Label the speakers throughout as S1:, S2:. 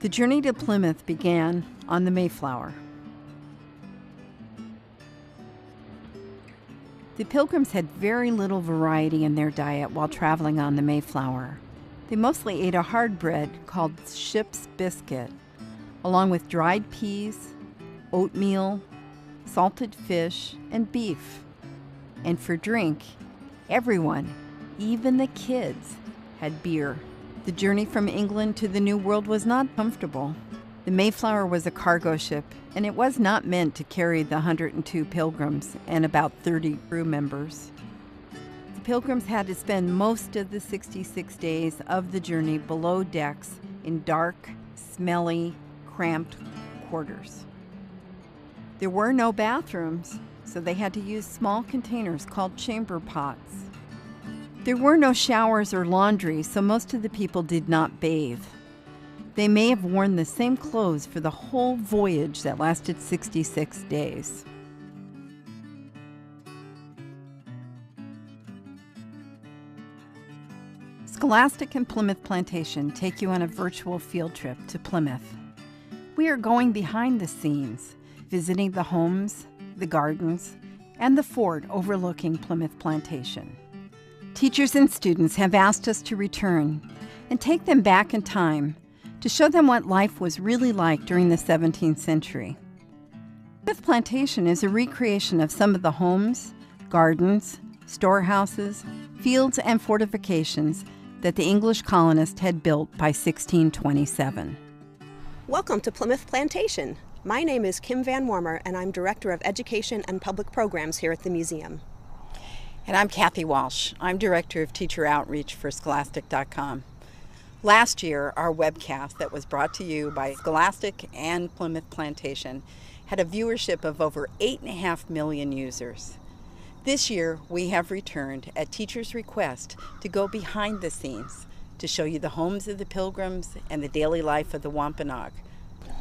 S1: The journey to Plymouth began on the Mayflower. The Pilgrims had very little variety in their diet while traveling on the Mayflower. They mostly ate a hard bread called ship's biscuit, along with dried peas, oatmeal, salted fish, and beef. And for drink, everyone, even the kids, had beer. The journey from England to the New World was not comfortable. The Mayflower was a cargo ship, and it was not meant to carry the 102 pilgrims and about 30 crew members. The Pilgrims had to spend most of the 66 days of the journey below decks in dark, smelly, cramped quarters. There were no bathrooms, so they had to use small containers called chamber pots. There were no showers or laundry, so most of the people did not bathe. They may have worn the same clothes for the whole voyage that lasted 66 days. Scholastic and Plimoth Plantation take you on a virtual field trip to Plymouth. We are going behind the scenes, visiting the homes, the gardens, and the fort overlooking Plimoth Plantation. Teachers and students have asked us to return and take them back in time to show them what life was really like during the 17th century. Plimoth Plantation is a recreation of some of the homes, gardens, storehouses, fields, and fortifications that the English colonists had built by 1627.
S2: Welcome to Plimoth Plantation. My name is Kim Van Wormer, and I'm Director of Education and Public Programs here at the museum.
S1: And I'm Kathy Walsh. I'm Director of Teacher Outreach for Scholastic.com. Last year, our webcast that was brought to you by Scholastic and Plimoth Plantation had a viewership of over 8.5 million users. This year, we have returned at teachers' request to go behind the scenes to show you the homes of the Pilgrims and the daily life of the Wampanoag.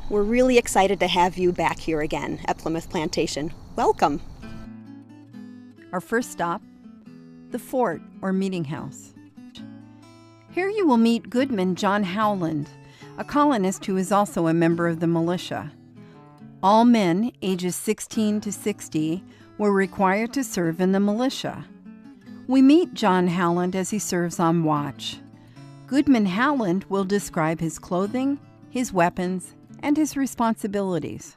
S2: We're really excited to have you back here again at Plimoth Plantation. Welcome.
S1: Our first stop, the fort or meeting house. Here you will meet Goodman John Howland, a colonist who is also a member of the militia. All men ages 16 to 60 were required to serve in the militia. We meet John Howland as he serves on watch. Goodman Howland will describe his clothing, his weapons, and his responsibilities.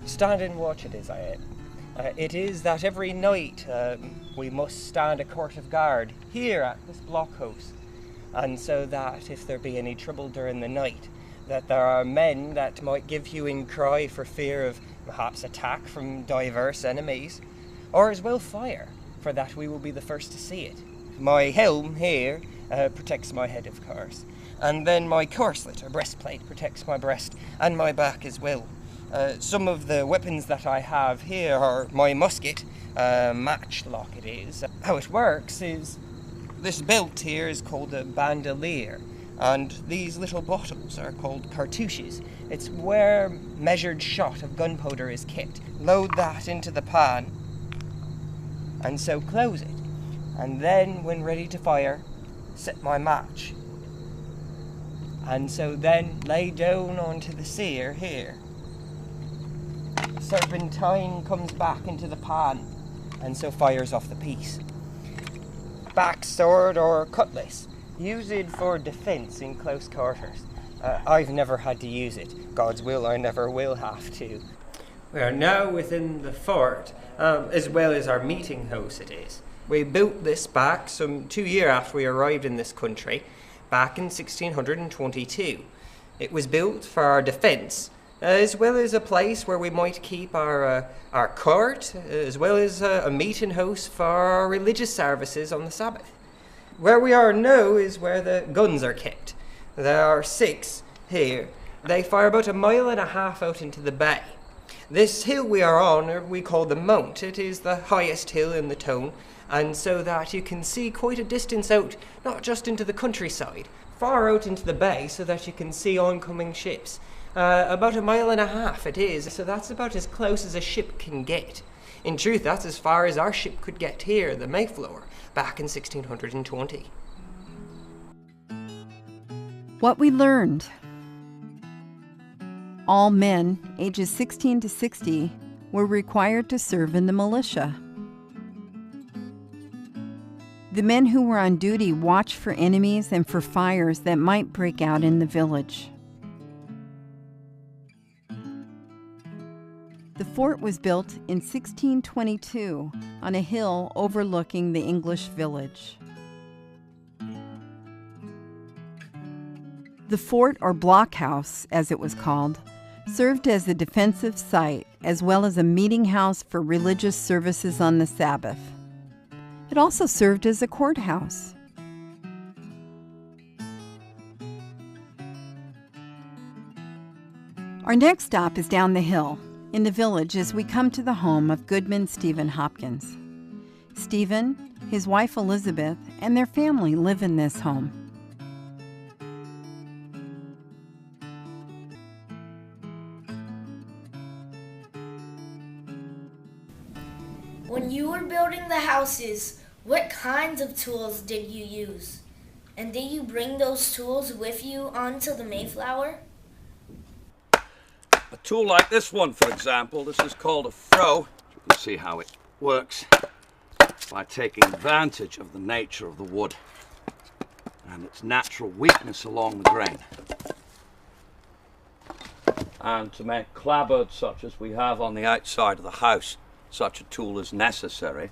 S3: Standing watch it is, it is that every night we must stand a court of guard here at this blockhouse, and so that if there be any trouble during the night, that there are men that might give hue and cry for fear of perhaps attack from diverse enemies, or as well fire, for that we will be the first to see it. My helm here protects my head, of course, and then my corslet or breastplate protects my breast and my back as well. Some of the weapons that I have here are my musket, matchlock it is. How it works is this belt here is called a bandolier, and these little bottles are called cartouches. It's where measured shot of gunpowder is kept. Load that into the pan, and so close it. And then, when ready to fire, set my match. And so then lay down onto the sear here. Serpentine comes back into the pan, and so fires off the piece. Backsword or cutlass, use it for defense in close quarters. I've never had to use it. God's will, I never will have to. We are now within the fort, as well as our meeting house it is. We built this back some 2 years after we arrived in this country, back in 1622. It was built for our defense, as well as a place where we might keep our court, as well as a meeting house for our religious services on the Sabbath. Where we are now is where the guns are kept. There are 6 here. They fire about 1.5 miles out into the bay. This hill we are on, we call the Mount. It is the highest hill in the town, and so that you can see quite a distance out, not just into the countryside, far out into the bay, so that you can see oncoming ships. About 1.5 miles it is, so that's about as close as a ship can get. In truth, that's as far as our ship could get here, the Mayflower, back in 1620.
S1: What we learned. All men, ages 16 to 60, were required to serve in the militia. The men who were on duty watched for enemies and for fires that might break out in the village. The fort was built in 1622 on a hill overlooking the English village. The fort, or blockhouse as it was called, served as a defensive site as well as a meeting house for religious services on the Sabbath. It also served as a courthouse. Our next stop is down the hill in the village as we come to the home of Goodman Stephen Hopkins. Stephen, his wife Elizabeth, and their family live in this home.
S4: When you were building the houses, what kinds of tools did you use? And did you bring those tools with you onto the Mayflower?
S5: A tool like this one, for example, this is called a froe. You can see how it works by taking advantage of the nature of the wood and its natural weakness along the grain. And to make clapboards such as we have on the outside of the house, such a tool is necessary.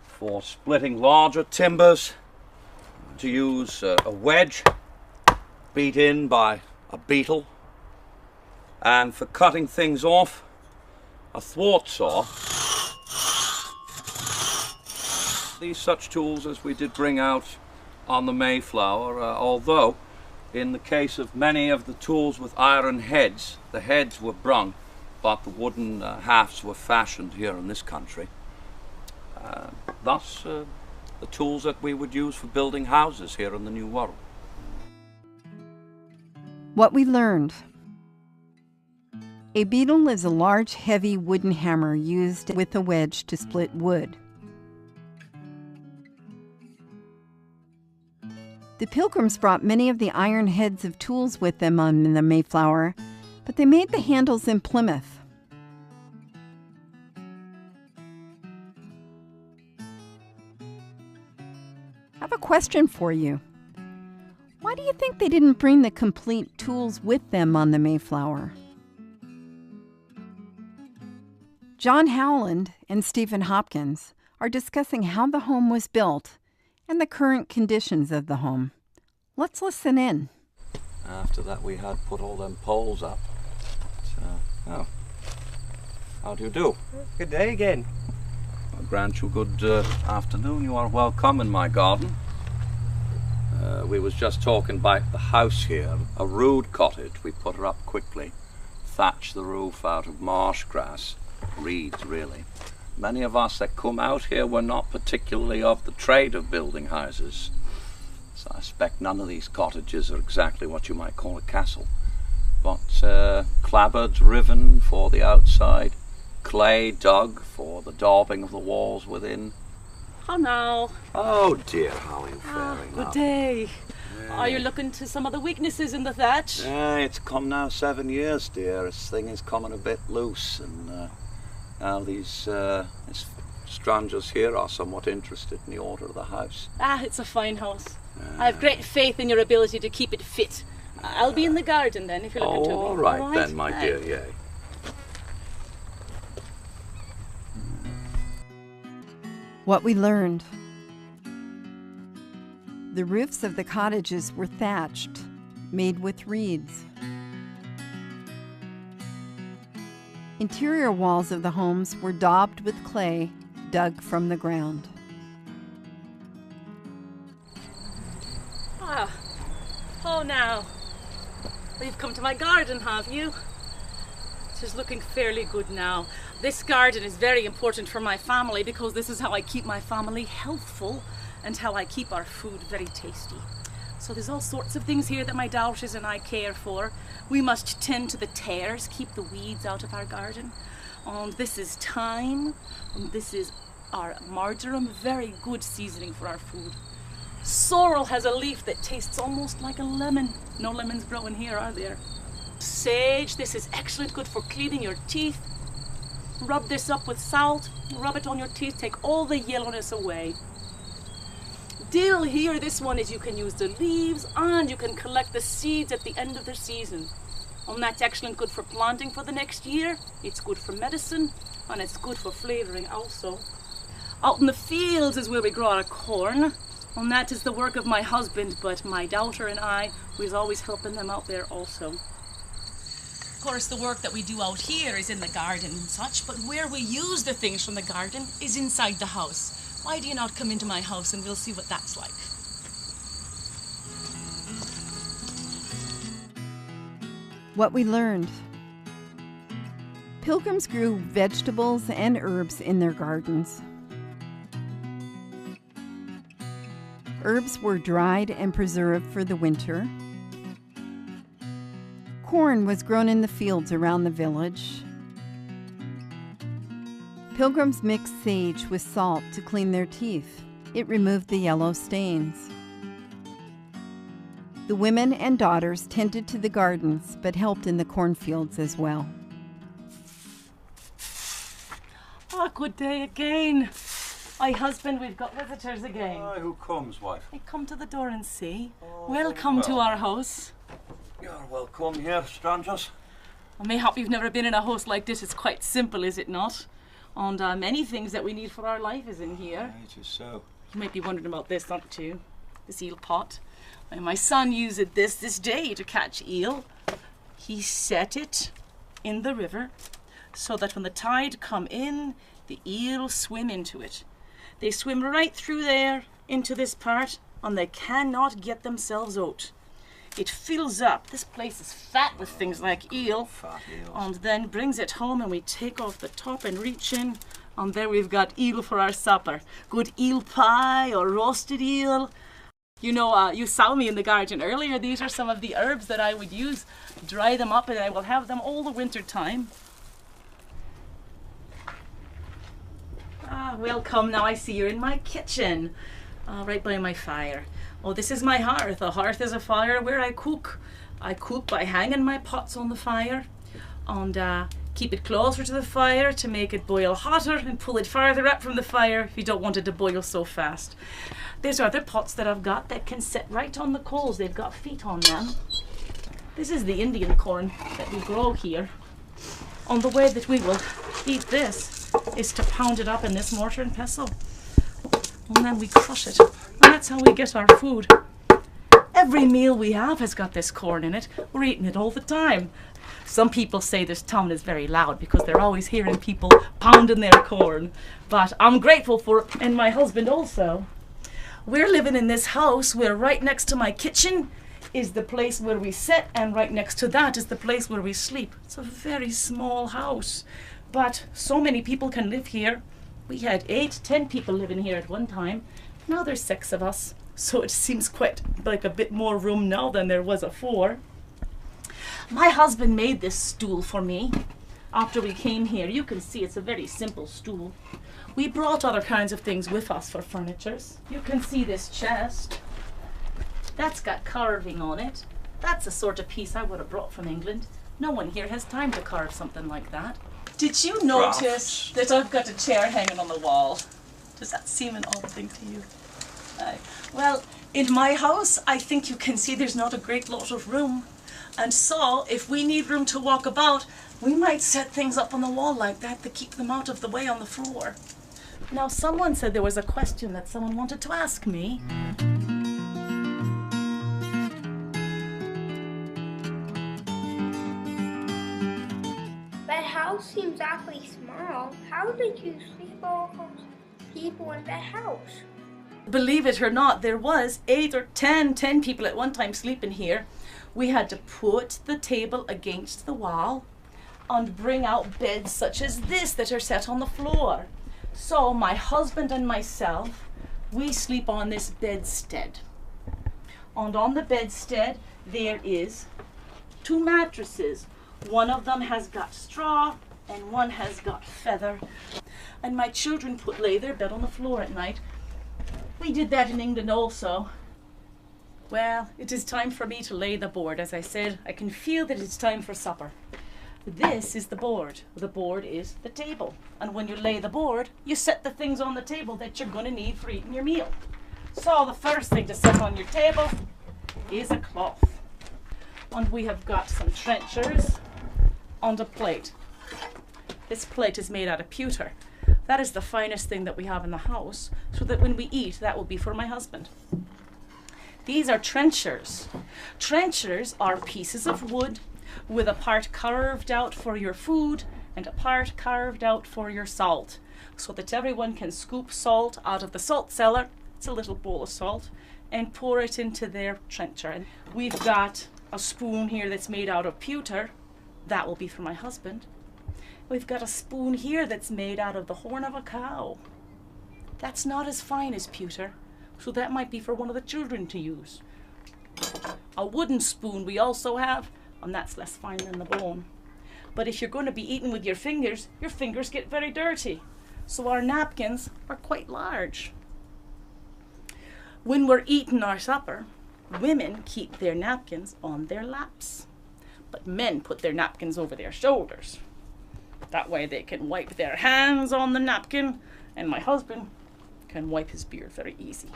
S5: For splitting larger timbers, to use a wedge beat in by a beetle, and for cutting things off, a thwart saw. These such tools as we did bring out on the Mayflower, although in the case of many of the tools with iron heads, the heads were brung, but the wooden halves were fashioned here in this country. Thus, the tools that we would use for building houses here in the New World.
S1: What we learned. A beetle is a large, heavy wooden hammer used with a wedge to split wood. The Pilgrims brought many of the iron heads of tools with them on the Mayflower, but they made the handles in Plymouth. I have a question for you. Why do you think they didn't bring the complete tools with them on the Mayflower? John Howland and Stephen Hopkins are discussing how the home was built and the current conditions of the home. Let's listen in.
S5: After that we had put all them poles up. Oh, how do you do?
S3: Good day again.
S5: I grant you good afternoon. You are welcome in my garden. We was just talking about the house here, a rude cottage. We put her up quickly, thatched the roof out of marsh grass, reeds really. Many of us that come out here were not particularly of the trade of building houses. So I expect none of these cottages are exactly what you might call a castle. But clapboards riven for the outside, clay dug for the daubing of the walls within.
S6: How now?
S5: Oh dear, how are you faring
S6: Good
S5: up?
S6: day. Are you looking to some of the weaknesses in the thatch?
S5: It's come now 7 years, dear. This thing is coming a bit loose, and now these strangers here are somewhat interested in the order of the house.
S6: It's a fine house. I have great faith in your ability to keep it fit. I'll be in the garden then if you're looking to me.
S5: All right then, my dear, yay.
S1: What we learned. The roofs of the cottages were thatched, made with reeds. Interior walls of the homes were daubed with clay dug from the ground.
S6: Oh now. Well, you've come to my garden, have you? It is looking fairly good now. This garden is very important for my family because this is how I keep my family healthful and how I keep our food very tasty. So there's all sorts of things here that my daughters and I care for. We must tend to the tares, keep the weeds out of our garden. And this is thyme, and this is our marjoram, very good seasoning for our food. Sorrel has a leaf that tastes almost like a lemon. No lemons growing here, are there? sage. This is excellent, good for cleaning your teeth. Rub this up with salt, rub it on your teeth, take all the yellowness away. Dill here, this one is you can use the leaves and you can collect the seeds at the end of the season. And that's excellent, good for planting for the next year. It's good for medicine and it's good for flavouring also. Out in the fields is where we grow our corn. And that is the work of my husband, but my daughter and I was always helping them out there also. Of course, the work that we do out here is in the garden and such, but where we use the things from the garden is inside the house. Why do you not come into my house and we'll see what that's like?
S1: What we learned. Pilgrims grew vegetables and herbs in their gardens. Herbs were dried and preserved for the winter. Corn was grown in the fields around the village. Pilgrims mixed sage with salt to clean their teeth. It removed the yellow stains. The women and daughters tended to the gardens, but helped in the cornfields as well.
S6: Ah, good day again. My husband, we've got visitors again.
S5: Who comes, wife?
S6: Hey, come to the door and see. Welcome to our house.
S5: You're welcome here, strangers.
S6: Mayhap you've never been in a house like this. It's quite simple, is it not? And many things that we need for our life is in here.
S5: It is so.
S6: You might be wondering about this, aren't you? This eel pot. And my son used this day to catch eel. He set it in the river so that when the tide come in, the eel swim into it. They swim right through there into this part and they cannot get themselves out. It fills up. This place is fat with things like eel.
S5: Fat eels.
S6: And then brings it home and we take off the top and reach in. And there we've got eel for our supper. Good eel pie or roasted eel. You know, you saw me in the garden earlier. These are some of the herbs that I would use. Dry them up and I will have them all the winter time. Welcome. Now I see you're in my kitchen. Right by my fire. Oh, this is my hearth. A hearth is a fire where I cook. I cook by hanging my pots on the fire and keep it closer to the fire to make it boil hotter and pull it farther up from the fire if you don't want it to boil so fast. There's other pots that I've got that can sit right on the coals. They've got feet on them. This is the Indian corn that we grow here. And the way that we will eat this is to pound it up in this mortar and pestle. And then we crush it. And that's how we get our food. Every meal we have has got this corn in it. We're eating it all the time. Some people say this town is very loud because they're always hearing people pounding their corn. But I'm grateful for it, and my husband also. We're living in this house where right next to my kitchen is the place where we sit, and right next to that is the place where we sleep. It's a very small house, but so many people can live here. We had 8, 10 people living here at one time. Now there's 6 of us, so it seems quite like a bit more room now than there was before. My husband made this stool for me after we came here. You can see it's a very simple stool. We brought other kinds of things with us for furnitures. You can see this chest. That's got carving on it. That's a sort of piece I would have brought from England. No one here has time to carve something like that. Did you notice that I've got a chair hanging on the wall? Does that seem an odd thing to you? Well, in my house, I think you can see there's not a great lot of room. And so, if we need room to walk about, we might set things up on the wall like that to keep them out of the way on the floor. Now, someone said there was a question that someone wanted to ask me.
S7: That house seems awfully small. How did you sleep all those people in that house?
S6: Believe it or not, there was 8 or 10 people at one time sleeping here. We had to put the table against the wall and bring out beds such as this that are set on the floor. So my husband and myself, we sleep on this bedstead. And on the bedstead there is 2 mattresses. One of them has got straw and one has got feather. And my children lay their bed on the floor at night. We did that in England also. Well, it is time for me to lay the board. As I said, I can feel that it's time for supper. This is the board. The board is the table. And when you lay the board, you set the things on the table that you're going to need for eating your meal. So the first thing to set on your table is a cloth. And we have got some trenchers on the plate. This plate is made out of pewter. That is the finest thing that we have in the house, so that when we eat, that will be for my husband. These are trenchers. Trenchers are pieces of wood with a part carved out for your food and a part carved out for your salt, so that everyone can scoop salt out of the salt cellar. It's a little bowl of salt, and pour it into their trencher. And we've got a spoon here that's made out of pewter. That will be for my husband. We've got a spoon here that's made out of the horn of a cow. That's not as fine as pewter, so that might be for one of the children to use. A wooden spoon we also have, and that's less fine than the bone. But if you're going to be eating with your fingers get very dirty. So our napkins are quite large. When we're eating our supper, women keep their napkins on their laps, but men put their napkins over their shoulders. That way they can wipe their hands on the napkin, and my husband can wipe his beard very easy.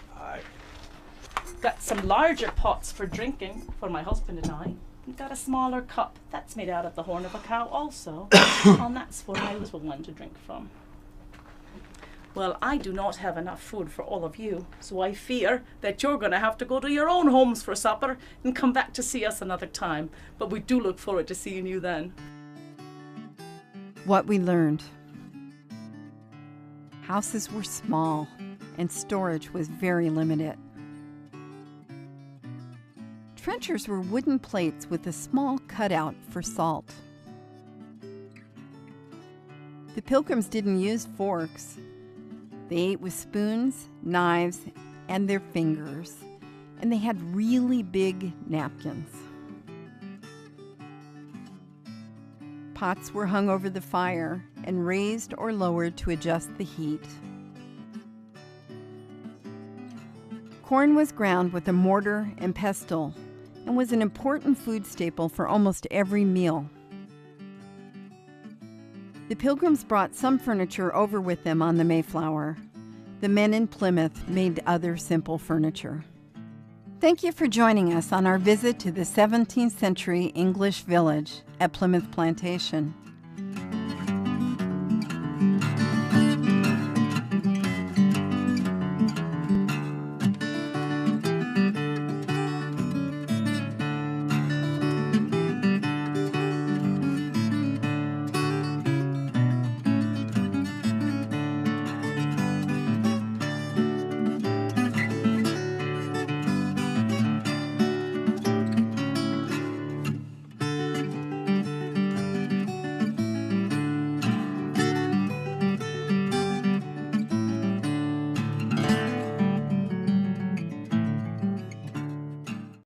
S6: Got some larger pots for drinking for my husband and I. We've got a smaller cup that's made out of the horn of a cow also, and that's for my little one to drink from. Well, I do not have enough food for all of you, so I fear that you're going to have to go to your own homes for supper and come back to see us another time. But we do look forward to seeing you then.
S1: What we learned. Houses were small and storage was very limited. Trenchers were wooden plates with a small cutout for salt. The Pilgrims didn't use forks. They ate with spoons, knives, and their fingers, and they had really big napkins. Pots were hung over the fire and raised or lowered to adjust the heat. Corn was ground with a mortar and pestle and was an important food staple for almost every meal. The Pilgrims brought some furniture over with them on the Mayflower. The men in Plymouth made other simple furniture. Thank you for joining us on our visit to the 17th century English village at Plimoth Plantation.